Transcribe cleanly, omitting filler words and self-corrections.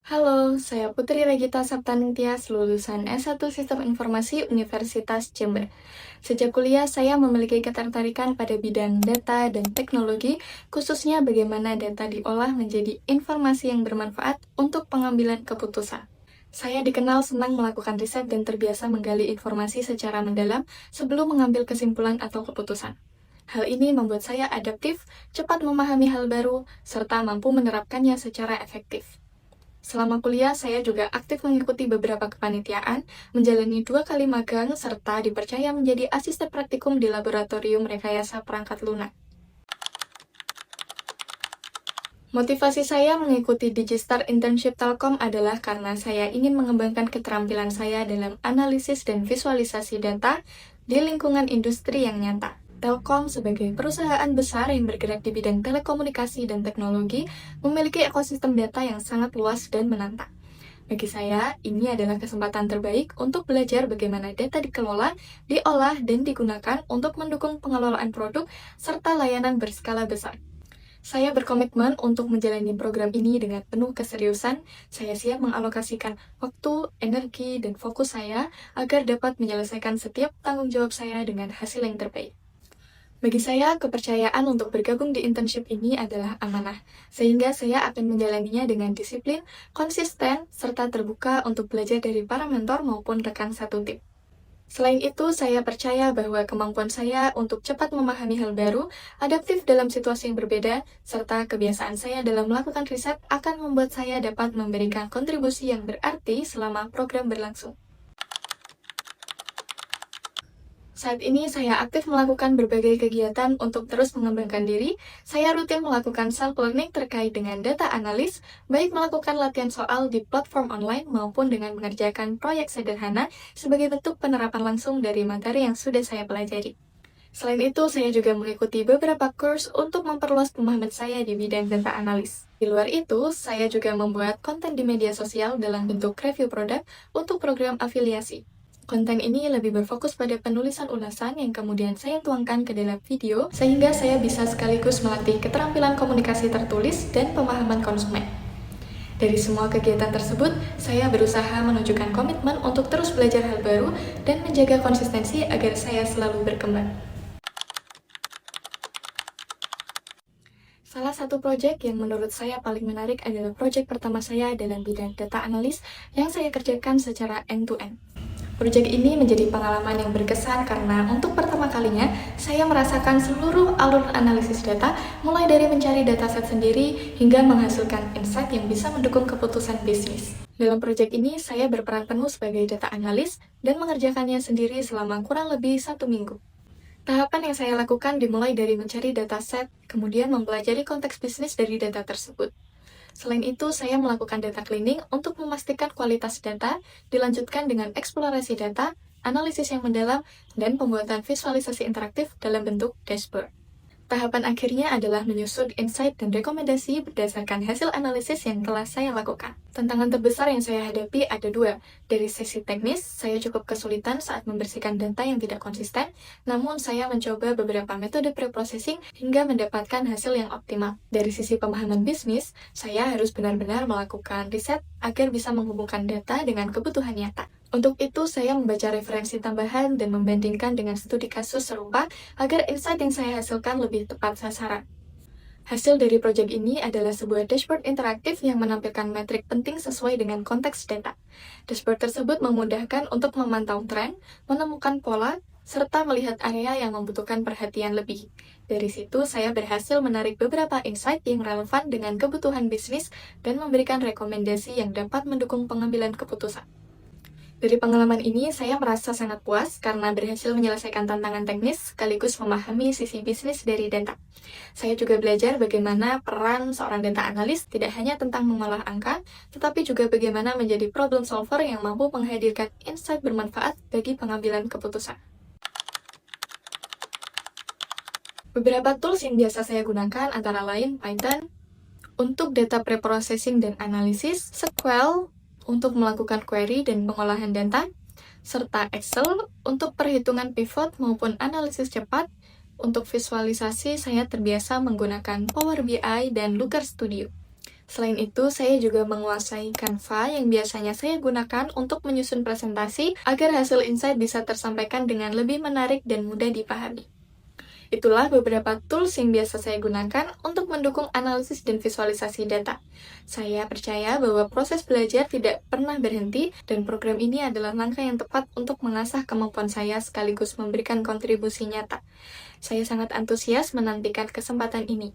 Halo, saya Putri Regita Saptaningtyas, lulusan S1 Sistem Informasi Universitas Jember. Sejak kuliah, saya memiliki ketertarikan pada bidang data dan teknologi, khususnya bagaimana data diolah menjadi informasi yang bermanfaat untuk pengambilan keputusan. Saya dikenal senang melakukan riset dan terbiasa menggali informasi secara mendalam sebelum mengambil kesimpulan atau keputusan. Hal ini membuat saya adaptif, cepat memahami hal baru, serta mampu menerapkannya secara efektif. Selama kuliah, saya juga aktif mengikuti beberapa kepanitiaan, menjalani 2 kali magang, serta dipercaya menjadi asisten praktikum di Laboratorium Rekayasa Perangkat Lunak. Motivasi saya mengikuti Digistar Internship Telkom adalah karena saya ingin mengembangkan keterampilan saya dalam analisis dan visualisasi data di lingkungan industri yang nyata. Telkom sebagai perusahaan besar yang bergerak di bidang telekomunikasi dan teknologi memiliki ekosistem data yang sangat luas dan menantang. Bagi saya, ini adalah kesempatan terbaik untuk belajar bagaimana data dikelola, diolah, dan digunakan untuk mendukung pengelolaan produk serta layanan berskala besar. Saya berkomitmen untuk menjalani program ini dengan penuh keseriusan. Saya siap mengalokasikan waktu, energi, dan fokus saya agar dapat menyelesaikan setiap tanggung jawab saya dengan hasil yang terbaik. Bagi saya, kepercayaan untuk bergabung di internship ini adalah amanah, sehingga saya akan menjalaninya dengan disiplin, konsisten, serta terbuka untuk belajar dari para mentor maupun rekan satu tim. Selain itu, saya percaya bahwa kemampuan saya untuk cepat memahami hal baru, adaptif dalam situasi yang berbeda, serta kebiasaan saya dalam melakukan riset akan membuat saya dapat memberikan kontribusi yang berarti selama program berlangsung. Saat ini saya aktif melakukan berbagai kegiatan untuk terus mengembangkan diri. Saya rutin melakukan self-learning terkait dengan data analis, baik melakukan latihan soal di platform online maupun dengan mengerjakan proyek sederhana sebagai bentuk penerapan langsung dari materi yang sudah saya pelajari. Selain itu, saya juga mengikuti beberapa kurs untuk memperluas pemahaman saya di bidang data analis. Di luar itu, saya juga membuat konten di media sosial dalam bentuk review produk untuk program afiliasi. Konten ini lebih berfokus pada penulisan ulasan yang kemudian saya tuangkan ke dalam video, sehingga saya bisa sekaligus melatih keterampilan komunikasi tertulis dan pemahaman konsumen. Dari semua kegiatan tersebut, saya berusaha menunjukkan komitmen untuk terus belajar hal baru dan menjaga konsistensi agar saya selalu berkembang. Salah satu proyek yang menurut saya paling menarik adalah proyek pertama saya dalam bidang data analis yang saya kerjakan secara end-to-end. Proyek ini menjadi pengalaman yang berkesan karena untuk pertama kalinya saya merasakan seluruh alur analisis data, mulai dari mencari dataset sendiri hingga menghasilkan insight yang bisa mendukung keputusan bisnis. Dalam proyek ini, saya berperan penuh sebagai data analis dan mengerjakannya sendiri selama kurang lebih 1 minggu. Tahapan yang saya lakukan dimulai dari mencari dataset, kemudian mempelajari konteks bisnis dari data tersebut. Selain itu, saya melakukan data cleaning untuk memastikan kualitas data, dilanjutkan dengan eksplorasi data, analisis yang mendalam, dan pembuatan visualisasi interaktif dalam bentuk dashboard. Tahapan akhirnya adalah menyusun insight dan rekomendasi berdasarkan hasil analisis yang telah saya lakukan. Tantangan terbesar yang saya hadapi ada 2. Dari sisi teknis, saya cukup kesulitan saat membersihkan data yang tidak konsisten, namun saya mencoba beberapa metode preprocessing hingga mendapatkan hasil yang optimal. Dari sisi pemahaman bisnis, saya harus benar-benar melakukan riset agar bisa menghubungkan data dengan kebutuhan nyata. Untuk itu, saya membaca referensi tambahan dan membandingkan dengan studi kasus serupa agar insight yang saya hasilkan lebih tepat sasaran. Hasil dari proyek ini adalah sebuah dashboard interaktif yang menampilkan metrik penting sesuai dengan konteks data. Dashboard tersebut memudahkan untuk memantau tren, menemukan pola, serta melihat area yang membutuhkan perhatian lebih. Dari situ, saya berhasil menarik beberapa insight yang relevan dengan kebutuhan bisnis dan memberikan rekomendasi yang dapat mendukung pengambilan keputusan. Dari pengalaman ini, saya merasa sangat puas karena berhasil menyelesaikan tantangan teknis sekaligus memahami sisi bisnis dari data. Saya juga belajar bagaimana peran seorang data analis tidak hanya tentang mengolah angka, tetapi juga bagaimana menjadi problem solver yang mampu menghadirkan insight bermanfaat bagi pengambilan keputusan. Beberapa tools yang biasa saya gunakan antara lain Python untuk data preprocessing dan analisis, SQL untuk melakukan query dan pengolahan data, serta Excel untuk perhitungan pivot maupun analisis cepat. Untuk visualisasi, saya terbiasa menggunakan Power BI dan Looker Studio. Selain itu, saya juga menguasai Canva yang biasanya saya gunakan untuk menyusun presentasi agar hasil insight bisa tersampaikan dengan lebih menarik dan mudah dipahami. Itulah beberapa tools yang biasa saya gunakan untuk mendukung analisis dan visualisasi data. Saya percaya bahwa proses belajar tidak pernah berhenti dan program ini adalah langkah yang tepat untuk mengasah kemampuan saya sekaligus memberikan kontribusi nyata. Saya sangat antusias menantikan kesempatan ini.